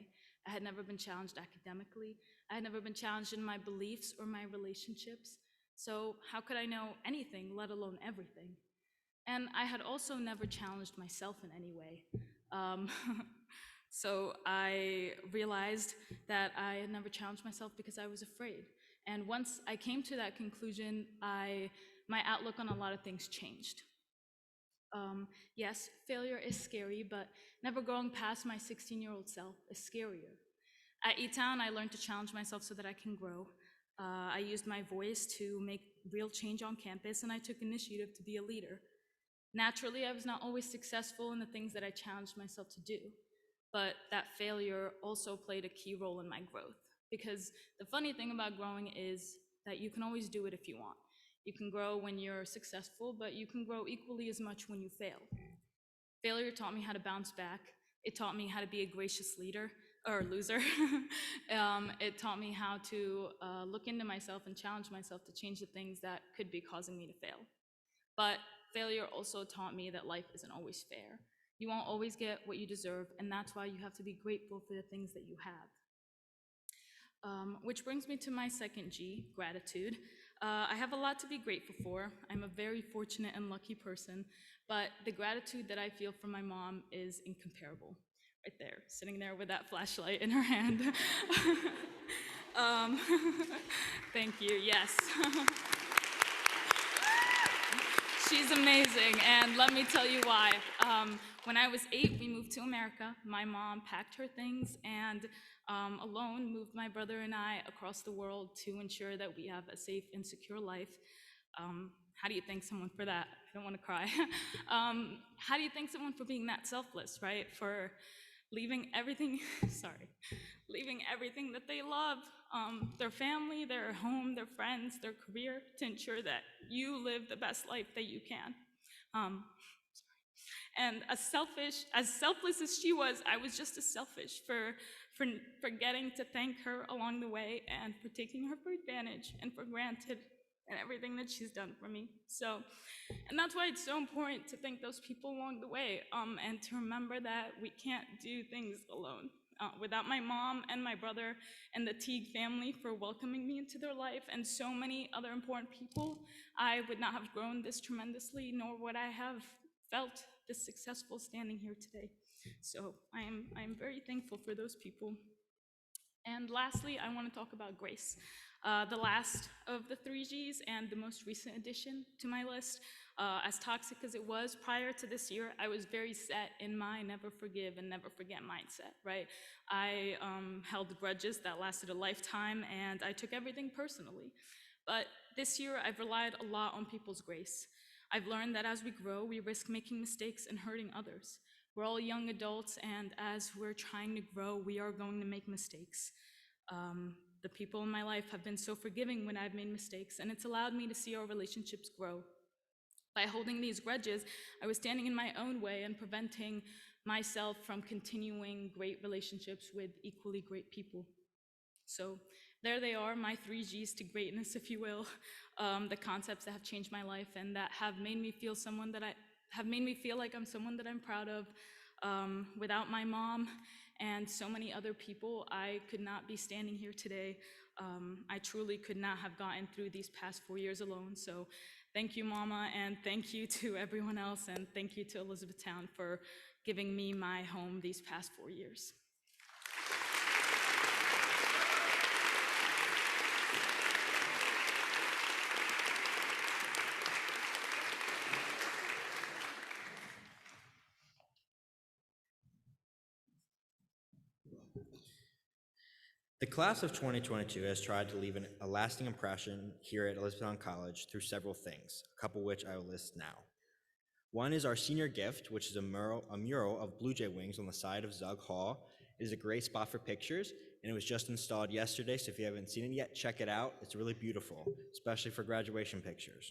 I had never been challenged academically. I had never been challenged in my beliefs or my relationships. So how could I know anything, let alone everything? And I had also never challenged myself in any way. So I realized that I had never challenged myself because I was afraid. And once I came to that conclusion, my outlook on a lot of things changed. Yes, failure is scary, but never growing past my 16-year-old self is scarier. At E-Town, I learned to challenge myself so that I can grow. I used my voice to make real change on campus, and I took initiative to be a leader. Naturally, I was not always successful in the things that I challenged myself to do, but that failure also played a key role in my growth. Because the funny thing about growing is that you can always do it if you want. You can grow when you're successful, but you can grow equally as much when you fail. Failure taught me how to bounce back. It taught me how to be a gracious leader, or loser. It taught me how to look into myself and challenge myself to change the things that could be causing me to fail. But failure also taught me that life isn't always fair. You won't always get what you deserve, and that's why you have to be grateful for the things that you have. Which brings me to my second G, gratitude. I have a lot to be grateful for. I'm a very fortunate and lucky person, but the gratitude that I feel from my mom is incomparable. Right there, sitting there with that flashlight in her hand. Thank you, yes. She's amazing, and let me tell you why. When I was 8, we moved to America. My mom packed her things and alone moved my brother and I across the world to ensure that we have a safe and secure life. How do you thank someone for that? I don't want to cry. How do you thank someone for being that selfless, right? For leaving everything, leaving everything that they love, their family, their home, their friends, their career, to ensure that you live the best life that you can. And as selfless as she was, I was just as selfish for getting to thank her along the way and for taking her for advantage and for granted and everything that she's done for me. So, and that's why it's so important to thank those people along the way, and to remember that we can't do things alone. Without my mom and my brother and the Teague family for welcoming me into their life and so many other important people, I would not have grown this tremendously, nor would I have felt this successful standing here today. So I am very thankful for those people. And lastly, I want to talk about grace. The last of the 3 Gs and the most recent addition to my list. As toxic as it was prior to this year, I was very set in my never forgive and never forget mindset, right? I held grudges that lasted a lifetime, and I took everything personally. But this year, I've relied a lot on people's grace. I've learned that as we grow, we risk making mistakes and hurting others. We're all young adults, and as we're trying to grow, we are going to make mistakes. The people in my life have been so forgiving when I've made mistakes, and it's allowed me to see our relationships grow. By holding these grudges, I was standing in my own way and preventing myself from continuing great relationships with equally great people. So there they are, my 3 Gs to greatness, if you will, the concepts that have changed my life and that have made me feel like I'm someone that I'm proud of. Without my mom and so many other people, I could not be standing here today. I truly could not have gotten through these past 4 years alone. So thank you, Mama, and thank you to everyone else, and thank you to Elizabethtown for giving me my home these past 4 years. The class of 2022 has tried to leave a lasting impression here at Elizabethtown College through several things, a couple which I will list now. One is our senior gift, which is a mural of Blue Jay wings on the side of Zug Hall. It is a great spot for pictures, and it was just installed yesterday, so if you haven't seen it yet, check it out. It's really beautiful, especially for graduation pictures.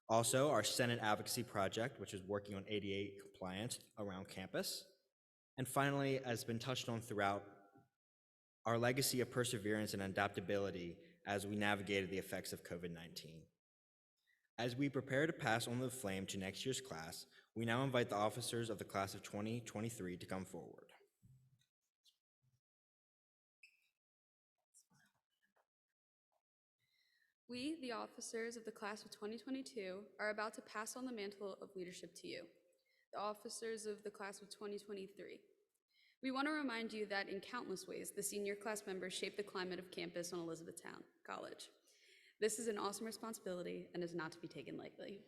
Also, our Senate Advocacy Project, which is working on ADA compliance around campus. And finally, as been touched on throughout, our legacy of perseverance and adaptability as we navigated the effects of COVID-19. As we prepare to pass on the flame to next year's class, we now invite the officers of the class of 2023 to come forward. We, the officers of the class of 2022, are about to pass on the mantle of leadership to you, the officers of the class of 2023. We want to remind you that in countless ways, the senior class members shape the climate of campus on Elizabethtown College. This is an awesome responsibility and is not to be taken lightly.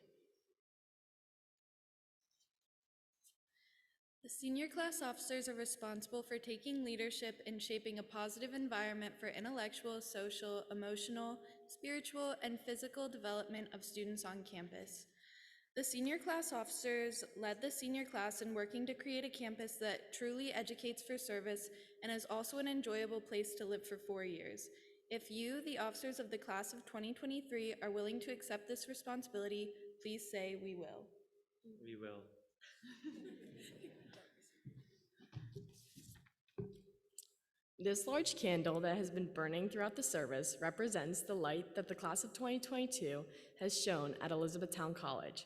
The senior class officers are responsible for taking leadership in shaping a positive environment for intellectual, social, emotional, spiritual, and physical development of students on campus. The senior class officers led the senior class in working to create a campus that truly educates for service and is also an enjoyable place to live for 4 years. If you, the officers of the class of 2023, are willing to accept this responsibility, please say we will. We will. This large candle that has been burning throughout the service represents the light that the class of 2022 has shown at Elizabethtown College.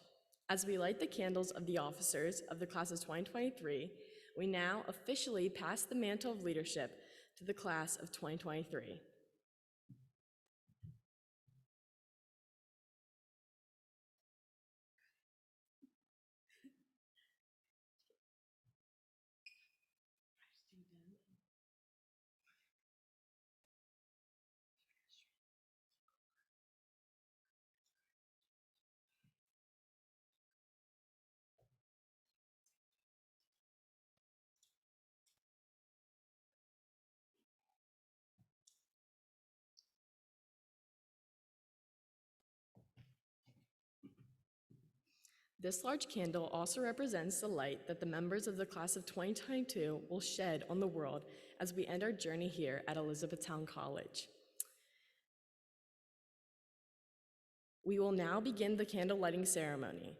As we light the candles of the officers of the class of 2023, we now officially pass the mantle of leadership to the class of 2023. This large candle also represents the light that the members of the class of 2022 will shed on the world as we end our journey here at Elizabethtown College. We will now begin the candle lighting ceremony.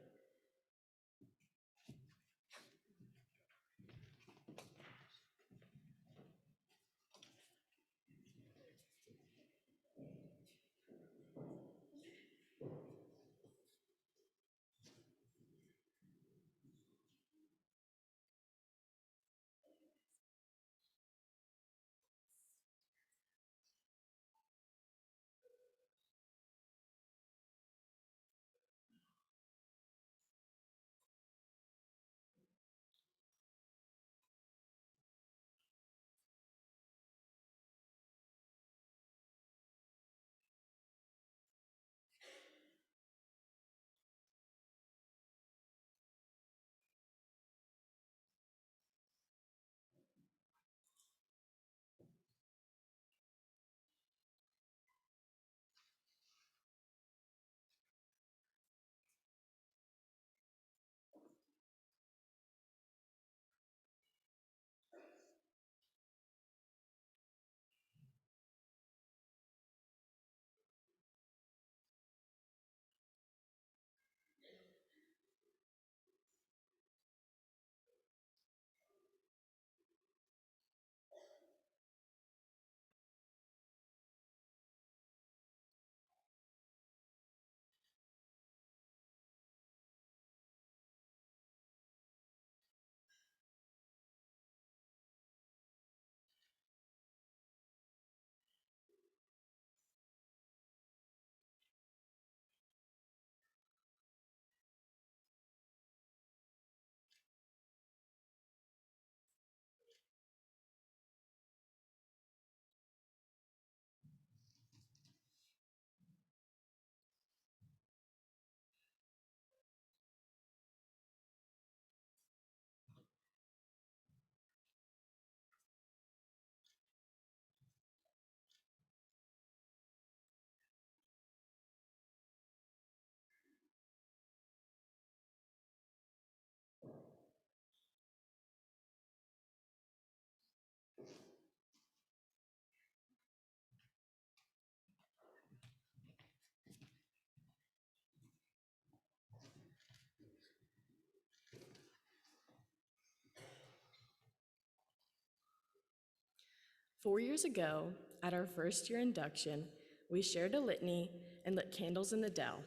4 years ago, at our first year induction, we shared a litany and lit candles in the dell,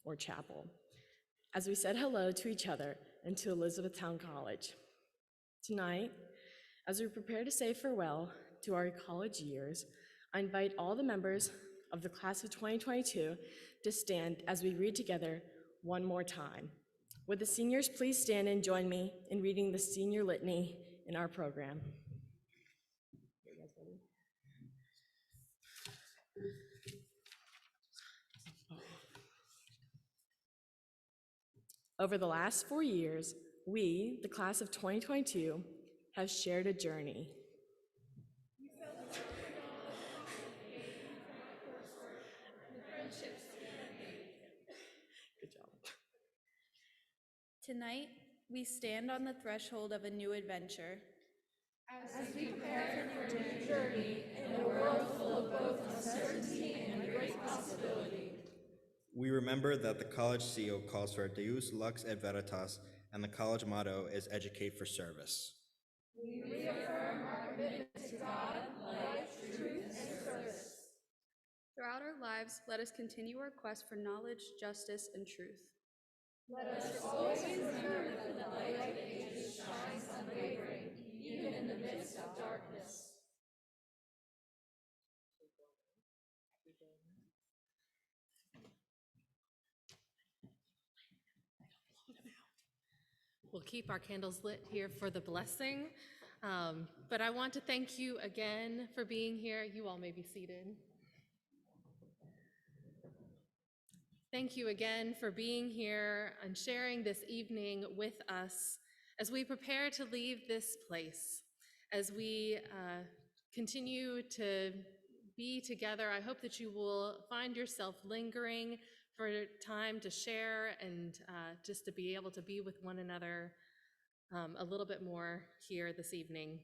or chapel, as we said hello to each other and to Elizabethtown College. Tonight, as we prepare to say farewell to our college years, I invite all the members of the class of 2022 to stand as we read together one more time. Would the seniors please stand and join me in reading the senior litany in our program? Over the last 4 years, we, the class of 2022, have shared a journey. Good job. Tonight, we stand on the threshold of a new adventure. As we prepare for a journey in a world full of both uncertainty and great possibility. We remember that the college seal calls for Deus Lux et Veritas, and the college motto is Educate for Service. We reaffirm our commitment to God, life, truth, and service. Throughout our lives, let us continue our quest for knowledge, justice, and truth. Let us always remember that the light of ages shines unwavering, even in the midst of darkness. We'll keep our candles lit here for the blessing, but I want to thank you again for being here. You all may be seated. Thank you again for being here and sharing this evening with us as we prepare to leave this place. As we continue to be together, I hope that you will find yourself lingering for time to share and just to be able to be with one another a little bit more here this evening.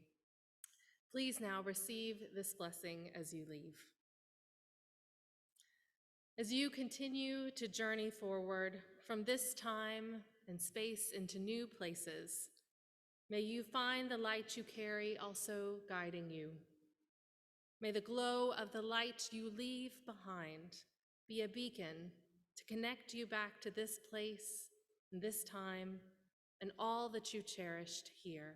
Please now receive this blessing as you leave. As you continue to journey forward from this time and space into new places, may you find the light you carry also guiding you. May the glow of the light you leave behind be a beacon to connect you back to this place, and this time, and all that you cherished here.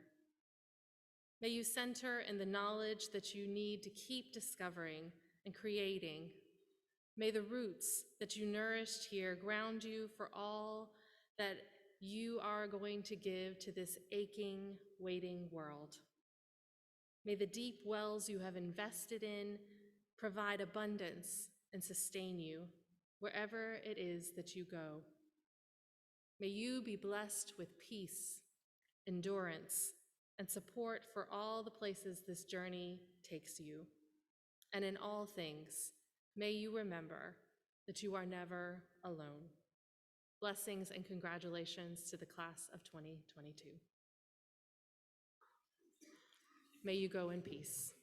May you center in the knowledge that you need to keep discovering and creating. May the roots that you nourished here ground you for all that you are going to give to this aching, waiting world. May the deep wells you have invested in provide abundance and sustain you wherever it is that you go. May you be blessed with peace, endurance, and support for all the places this journey takes you. And in all things, may you remember that you are never alone. Blessings and congratulations to the class of 2022. May you go in peace.